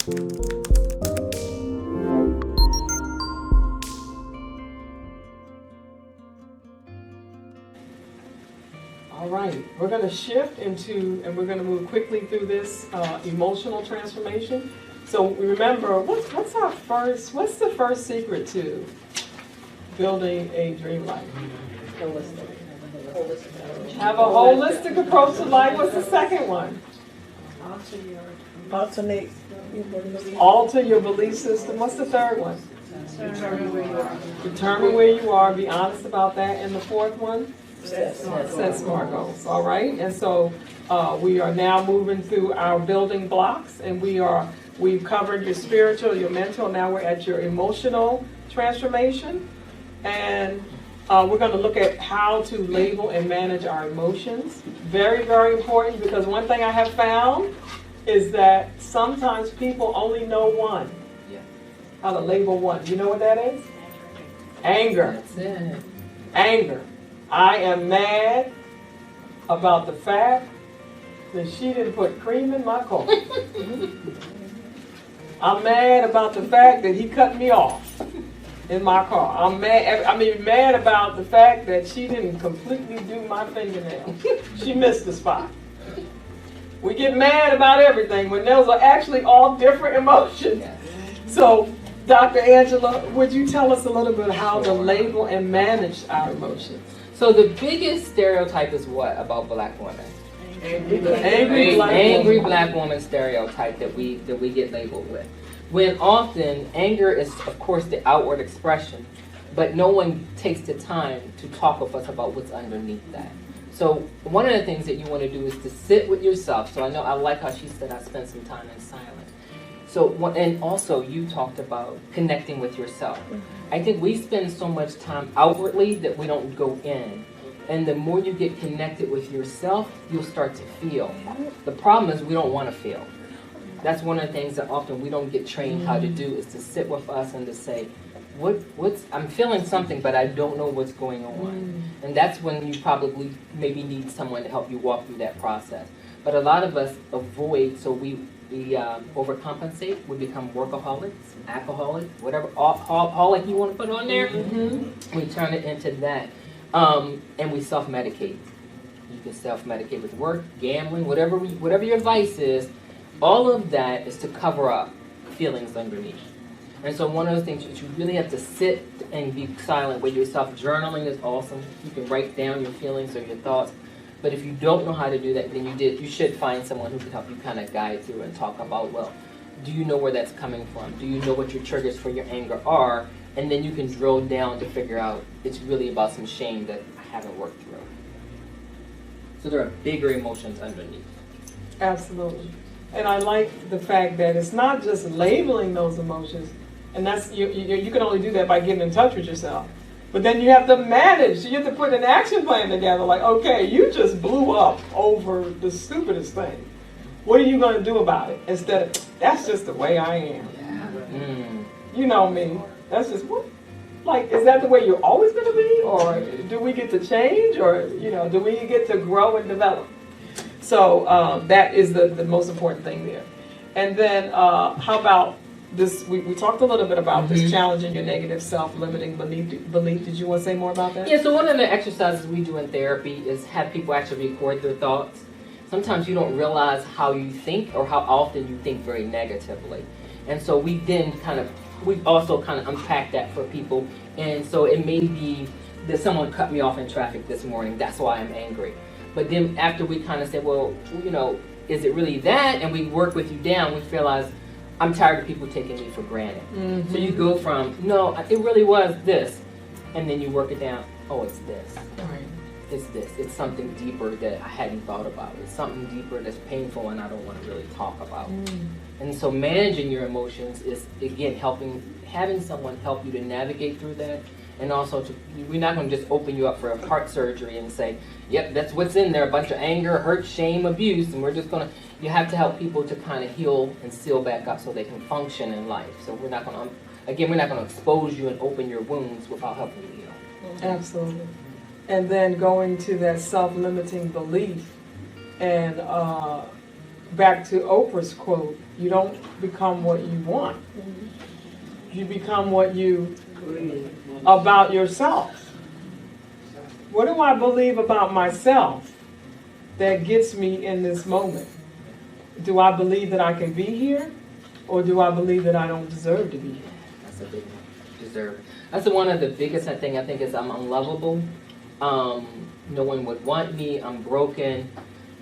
All right, we're going to shift into, and we're going to move quickly through this emotional transformation. So remember, what's the first secret to building a dream life? Holistic. Have a holistic approach to life. What's the second one? Alter your belief system. What's the third one? Determine where you are. Determine where you are. Be honest about that. And the fourth one? Set SMART goals. All right. And so we are now moving through our building blocks, and we've covered your spiritual, your mental. Now we're at your emotional transformation, and we're going to look at how to label and manage our emotions. Very, very important, because one thing I have found is that sometimes people only know one. How to label one. You know what that is? Anger. That's it. Anger. I am mad about the fact that she didn't put cream in my coffee. I'm mad about the fact that he cut me off in my car. I'm mad about the fact that she didn't completely do my fingernails. She missed the spot. We get mad about everything when those are actually all different emotions. So, Dr. Angela, would you tell us a little bit how to label and manage our emotions? So the biggest stereotype is what about black women? Angry black woman stereotype that we get labeled with. When often anger is, of course, the outward expression, but no one takes the time to talk with us about what's underneath that. So one of the things that you want to do is to sit with yourself. So I like how she said I spent some time in silence. So, and also you talked about connecting with yourself. I think we spend so much time outwardly that we don't go in. And the more you get connected with yourself, you'll start to feel. The problem is we don't want to feel. That's one of the things that often we don't get trained how to do, is to sit with us and to say, I'm feeling something, but I don't know what's going on. And that's when you probably maybe need someone to help you walk through that process. But a lot of us avoid, so we overcompensate. We become workaholics, alcoholics, whatever alcoholic you want to put on there. We turn it into that, and we self-medicate. You can self-medicate with work, gambling, whatever your vice is. All of that is to cover up feelings underneath. And so one of the things that you really have to sit and be silent with yourself. Journaling is awesome. You can write down your feelings or your thoughts. But if you don't know how to do that, then you should find someone who can help you kind of guide through and talk about, well, do you know where that's coming from? Do you know what your triggers for your anger are? And then you can drill down to figure out it's really about some shame that I haven't worked through. So there are bigger emotions underneath. Absolutely. And I like the fact that it's not just labeling those emotions, and that's you can only do that by getting in touch with yourself. But then you have to manage. You have to put an action plan together. Like, okay, you just blew up over the stupidest thing. What are you going to do about it? Instead of, that's just the way I am. You know me. That's just, what? Like, is that the way you're always going to be? Or do we get to change? Or, do we get to grow and develop? So that is the most important thing there. And then how about this? We talked a little bit about this, challenging your negative self-limiting belief. Did you want to say more about that? Yeah, so one of the exercises we do in therapy is have people actually record their thoughts. Sometimes you don't realize how you think or how often you think very negatively. And so we also kind of unpack that for people. And so it may be that someone cut me off in traffic this morning. That's why I'm angry. But then after we kind of say, well, is it really that? And we work with you down, we realize I'm tired of people taking me for granted. So you go from, no, it really was this. And then you work it down, oh, it's this. Right. It's this. It's something deeper that I hadn't thought about. It's something deeper that's painful and I don't want to really talk about. And so managing your emotions is, again, having someone help you to navigate through that. And also, we're not going to just open you up for a heart surgery and say, yep, that's what's in there, a bunch of anger, hurt, shame, abuse, and we're just going to, you have to help people to kind of heal and seal back up so they can function in life. So we're not going to expose you and open your wounds without helping you heal. Absolutely. And then going to that self-limiting belief and back to Oprah's quote, you don't become what you want. You become what you about yourself. What do I believe about myself that gets me in this moment? Do I believe that I can be here, or do I believe that I don't deserve to be here? That's a big one. Deserve. That's one of the biggest thing I think is I'm unlovable. No one would want me. I'm broken,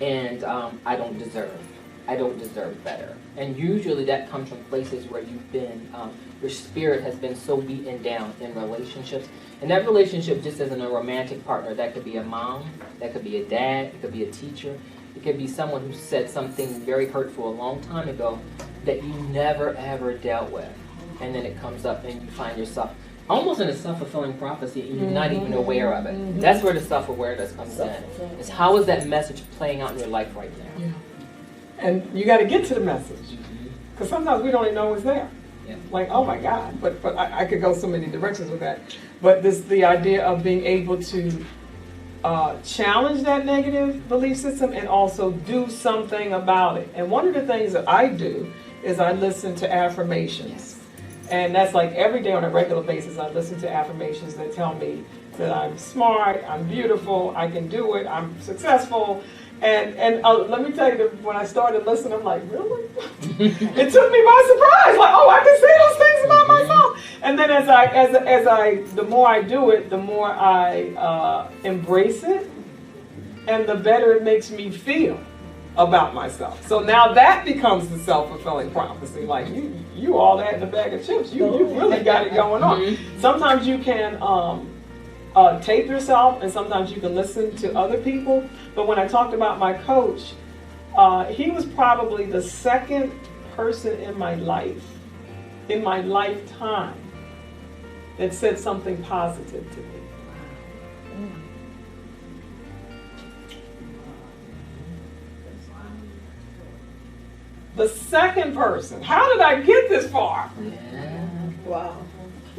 and I don't deserve. I don't deserve better. And usually that comes from places where you've been, your spirit has been so beaten down in relationships. And that relationship just isn't a romantic partner. That could be a mom, that could be a dad, it could be a teacher. It could be someone who said something very hurtful a long time ago that you never ever dealt with. And then it comes up and you find yourself almost in a self-fulfilling prophecy and you're not even aware of it. That's where the self-awareness comes in. It's how is that message playing out in your life right now? Yeah. And you got to get to the message. Because sometimes we don't even know it's there. Yeah. Like, oh my God. But I could go so many directions with that. But the idea of being able to challenge that negative belief system and also do something about it. And one of the things that I do is I listen to affirmations. And that's like every day on a regular basis, I listen to affirmations that tell me that I'm smart, I'm beautiful, I can do it, I'm successful. And let me tell you, that when I started listening, I'm like, really? It took me by surprise. Like, oh, I can say those things about myself. And then as I, the more I do it, the more I embrace it, and the better it makes me feel about myself. So now that becomes the self-fulfilling prophecy. Like, you all that in a bag of chips. You really got it going on. Sometimes you can tape yourself, and sometimes you can listen to other people. But when I talked about my coach, he was probably the second person in my life, in my lifetime, that said something positive to me. The second person. How did I get this far? Wow.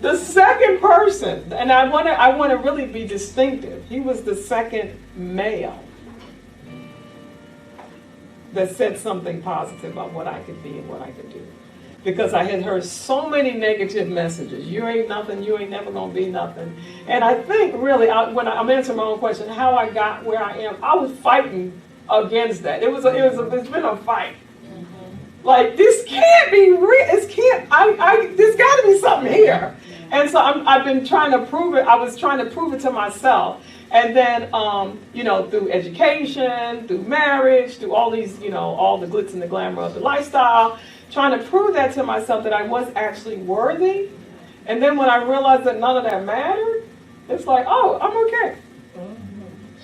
The second person, and I want to really be distinctive. He was the second male that said something positive about what I could be and what I could do. Because I had heard so many negative messages. You ain't nothing. You ain't never gonna be nothing. And I think really, when I'm answering my own question, how I got where I am, I was fighting against that. It's been a fight. Like, this can't be real. There's got to be something here. And so I've been trying to prove it. I was trying to prove it to myself. And then, through education, through marriage, through all these, all the glitz and the glamour of the lifestyle, trying to prove that to myself that I was actually worthy. And then when I realized that none of that mattered, it's like, oh, I'm okay.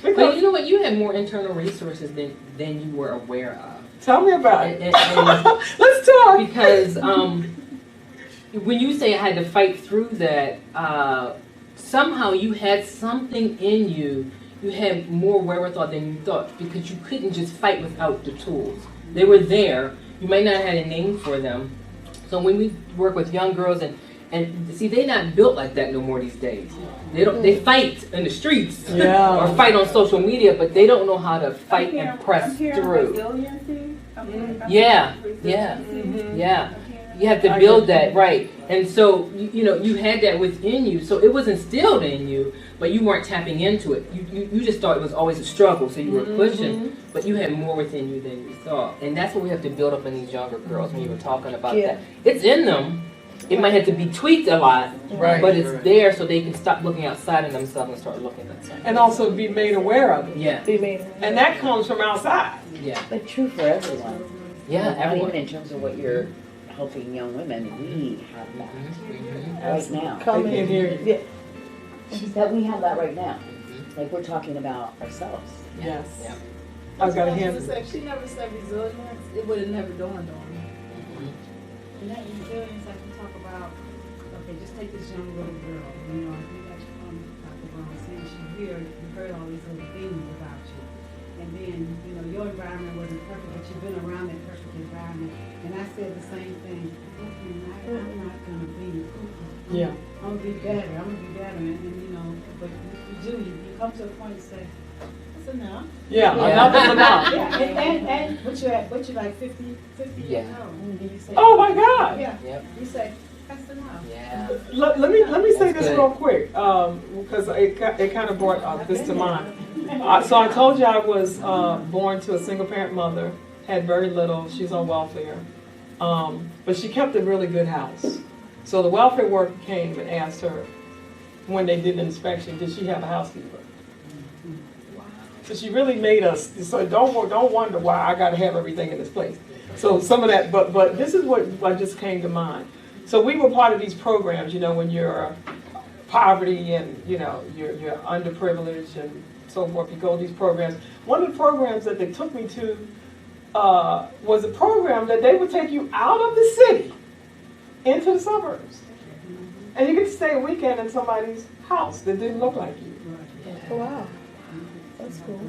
But you know what? You had more internal resources than you were aware of. Tell me about it. And Let's talk. Because when you say I had to fight through that, somehow you had something in you. You had more wherewithal than you thought, because you couldn't just fight without the tools. They were there. You might not have had a name for them. So when we work with young girls and see, they're not built like that no more these days. They fight in the streets or fight on social media, but they don't know how to fight and press through. Yeah. You have to build that, right? And so you had that within you, so it was instilled in you, but you weren't tapping into it. You just thought it was always a struggle, so you were pushing, but you had more within you than you thought. And that's what we have to build up in these younger girls. When you were talking about that, it's in them. It might have to be tweaked a lot, but it's there, so they can stop looking outside of themselves and start looking inside. And also be made aware of it. Yeah. And that comes from outside. Yeah. But true for everyone. Yeah, everyone. Even in terms of what you're helping young women, we have that right now. Come in here. Yeah. That we have that right now. Like, we're talking about ourselves. Yes. Yeah. I've got a hand. If she never said resilience, it would have never dawned on me. And that resilience, I can talk about, okay, just take this young little girl, if you got Dr. Brown saying you heard all these other things about you. And then, your environment wasn't perfect, but you've been around that perfect environment. And I said the same thing. Okay, I'm not going to be. Yeah. I'm going to be better. And but you come to a point and say, That's enough. Yeah, Yeah. enough is enough. Yeah, and what you like 50 Yeah. years old. And you say, Oh my God. yeah, Yep. you say, that's enough. Yeah. Let me say That's this good. real quick, because it kind of brought this to mind. So I told you I was born to a single parent mother, had very little, she's on welfare. But she kept a really good house. So the welfare worker came and asked her, when they did the inspection, did she have a housekeeper? So she really made us, so don't wonder why I gotta have everything in this place. So some of that, but this is what just came to mind. So we were part of these programs, when you're poverty and, you're underprivileged and so forth, you go to these programs. One of the programs that they took me to was a program that they would take you out of the city into the suburbs. And you get to stay a weekend in somebody's house that didn't look like you. Oh, wow. That's cool.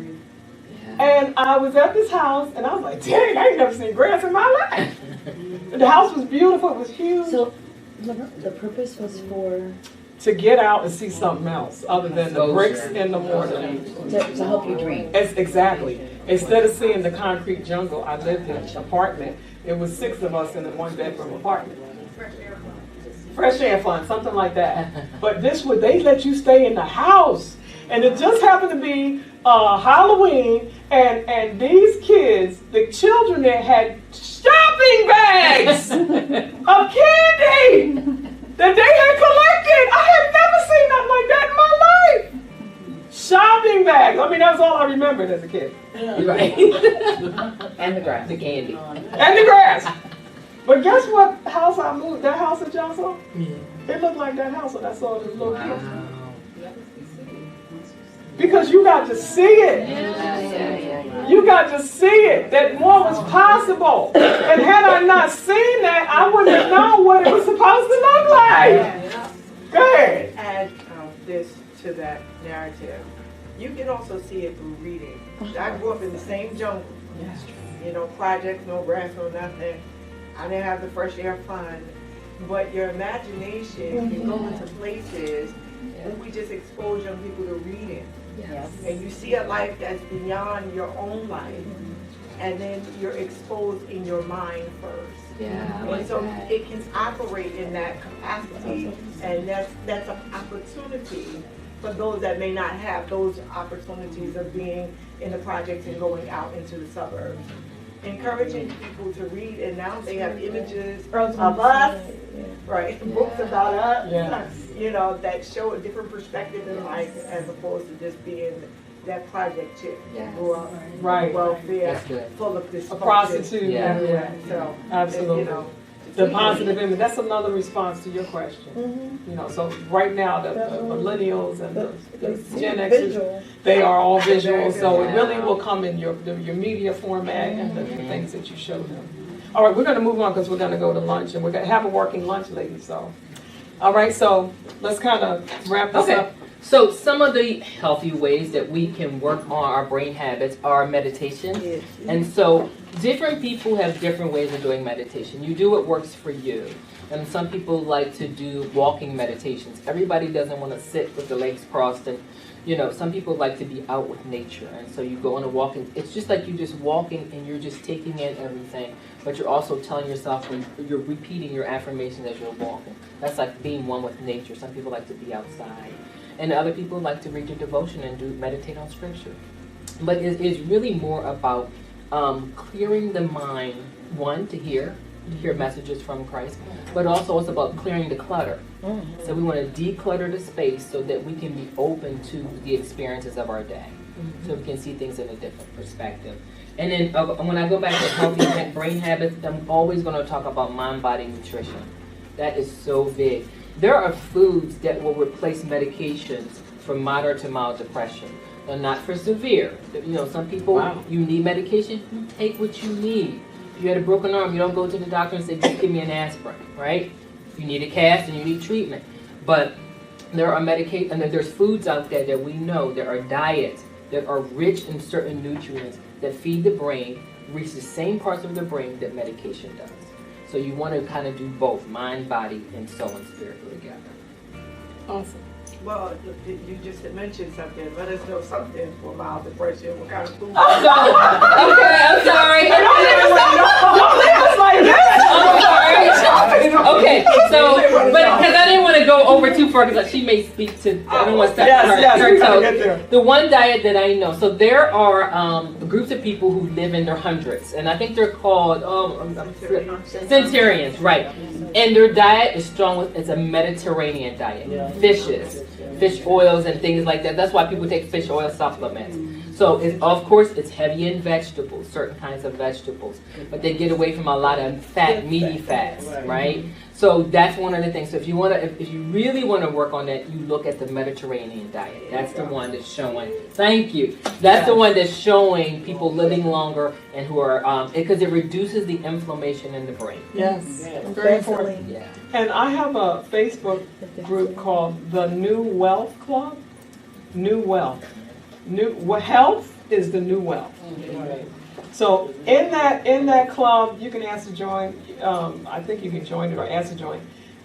And I was at this house and I was like, dang, I ain't never seen grass in my life. The house was beautiful, it was huge. So, the purpose was for? To get out and see something else other than the bricks and the mortar. To help you dream. Exactly. Instead of seeing the concrete jungle, I lived in an apartment. It was 6 of us in a 1-bedroom apartment. Fresh air fund, something like that. But they let you stay in the house. And it just happened to be Halloween, and these kids, the children there, had shopping bags of candy that they had collected. I had never seen nothing like that in my life. Shopping bags. I mean, that's all I remembered as a kid. Right. And the grass. The candy. And the grass. But guess what house I moved? That house that y'all saw? It looked like that house when I saw this little kid. Wow. Because you got to see it. You got to see it, that more was possible. And had I not seen that, I wouldn't have known what it was supposed to look like. Go ahead. Add this to that narrative. You can also see it through reading. I grew up in the same jungle. Projects, no grass, no nothing. I didn't have the fresh air fund. But your imagination can go into places when we just expose young people to reading. Yes. And you see a life that's beyond your own life. And then you're exposed in your mind first. Yeah. And so it can operate in that capacity, and that's an opportunity for those that may not have those opportunities of being in the projects and going out into the suburbs. Encouraging people to read, and now they have images of us, right? Books about us, that show a different perspective in life as opposed to just being that project chick who are Right. welfare, That's good. full of this A prostitute. Yeah. So Absolutely. The positive image, that's another response to your question. So right now, the millennials and the Gen Xers, they are all visual, so it really will come in your media format and the things that you show them. All right, we're going to move on because we're going to go to lunch, and we're going to have a working lunch, ladies. So, all right, so let's kind of wrap this up. So some of the healthy ways that we can work on our brain habits are meditation. And so different people have different ways of doing meditation. You do what works for you. And some people like to do walking meditations. Everybody doesn't want to sit with the legs crossed, and some people like to be out with nature. And so you go on a walk, and it's just like you're just walking and you're just taking in everything, but you're also telling yourself, you're repeating your affirmations as you're walking. That's like being one with nature. Some people like to be outside. And other people like to read their devotion and meditate on scripture. But it is really more about clearing the mind, one, to hear messages from Christ, but also it's about clearing the clutter. So we want to declutter the space so that we can be open to the experiences of our day. So we can see things in a different perspective. And then when I go back to healthy brain habits, I'm always going to talk about mind-body nutrition. That is so big. There are foods that will replace medications for moderate to mild depression. They're not for severe. Some people, you need medication, you take what you need. If you had a broken arm, you don't go to the doctor and say, just give me an aspirin, right? You need a cast and you need treatment. But there are medications, and there's foods out there that we know, there are diets that are rich in certain nutrients that feed the brain, reach the same parts of the brain that medication does. So you want to kind of do both, mind, body, and soul and spirit go together. Awesome. Well, you just mentioned something. Let us know something for mild depression. What kind of food? Okay, I'm sorry. Don't leave us like this. I'm sorry. Okay, so, but because I didn't want to go over too far because she may speak to, I don't want to step on her we gotta get toes. there. The one diet that I know, so there are groups of people who live in their hundreds, and I think they're called centurions, right? And their diet is strong with, it's a Mediterranean diet, fishes, fish oils and things like that. That's why people take fish oil supplements. So of course it's heavy in vegetables, certain kinds of vegetables, but they get away from a lot of fat, meaty fats, right? So that's one of the things. So if you really want to work on that, you look at the Mediterranean diet. That's the one that's showing. Thank you. That's the one that's showing people living longer and who are because it reduces the inflammation in the brain. Yes, very important. Yeah. And I have a Facebook group called the New Wealth Club. New Wealth. Health is the new wealth. So in that club, you can ask to join. I think you can join it or ask to join.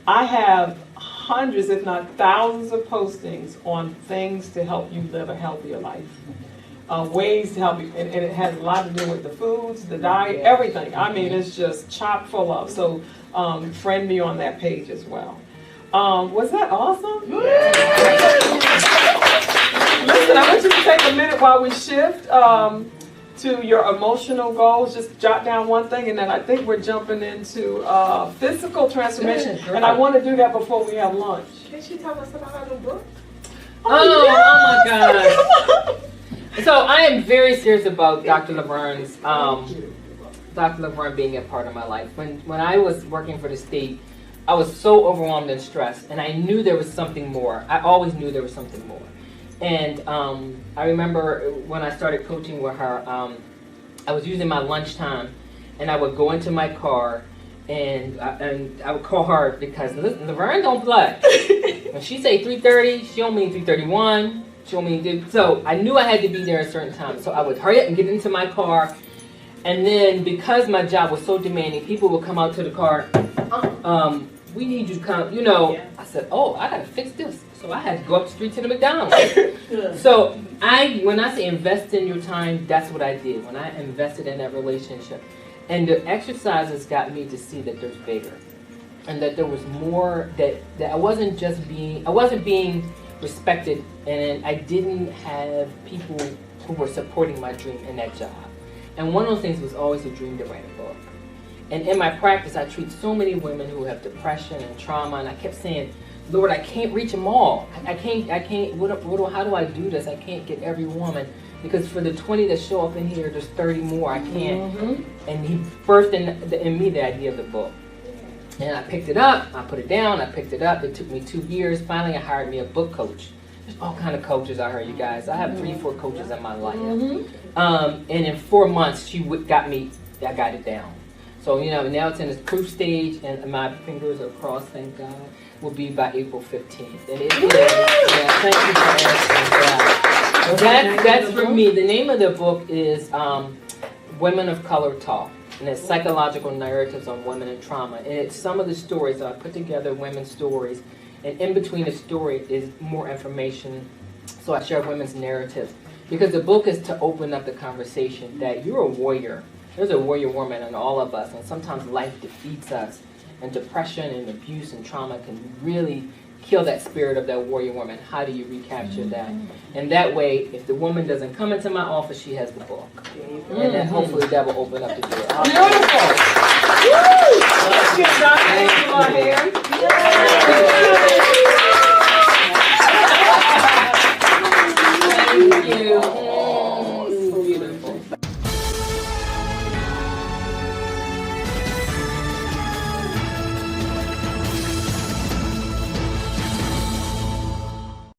I have hundreds, if not thousands, of postings on things to help you live a healthier life. Ways to help you, and it has a lot to do with the foods, the diet, everything. I mean, it's just chock full of. So friend me on that page as well. Was that awesome? Listen, I want you to take a minute while we shift to your emotional goals. Just jot down one thing, and then I think we're jumping into physical transformation. And I want to do that before we have lunch. Can she tell us about her new book? Oh my God. So I am very serious about Dr. LaVerne's, Dr. LaVerne being a part of my life. When I was working for the state, I was so overwhelmed and stressed, and I knew there was something more. I always knew there was something more. And I remember when I started coaching with her, I was using my lunchtime, and I would go into my car, and I would call her because LaVerne don't play. When she say 3:30, she don't mean 3:31. She don't mean so I knew I had to be there at a certain time. So I would hurry up and get into my car, and then because my job was so demanding, people would come out to the car. We need you to come. You know, I said, oh, I gotta fix this. So I had to go up the street to the McDonald's. So when I say invest in your time, that's what I did. When I invested in that relationship. And the exercises got me to see that there's bigger. And that there was more, that I wasn't being respected, and I didn't have people who were supporting my dream in that job. And one of those things was always a dream to write a book. And in my practice, I treat so many women who have depression and trauma, and I kept saying, Lord, I can't reach them all. I can't, how do I do this? I can't get every woman. Because for the 20 that show up in here, there's 30 more. I can't. Mm-hmm. And he birthed in me the idea of the book. And I picked it up, I put it down, I picked it up. It took me 2 years. Finally, I hired me a book coach. There's all kind of coaches out here, you guys. I have 3-4 coaches in my life. Mm-hmm. And in 4 months, I got it down. So, you know, now it's in its proof stage, and my fingers are crossed, thank God, will be by April 15th. And it is. Yeah, thank you for asking. That's for me. The name of the book is Women of Color Talk, and it's psychological narratives on women and trauma. And it's some of the stories that I put together, women's stories, and in between the story is more information. So I share women's narratives. Because the book is to open up the conversation that you're a warrior. There's a warrior woman in all of us, and sometimes life defeats us, and depression and abuse and trauma can really kill that spirit of that warrior woman. How do you recapture that? And that way, if the woman doesn't come into my office, she has the book. And then hopefully that will open up the door. Beautiful.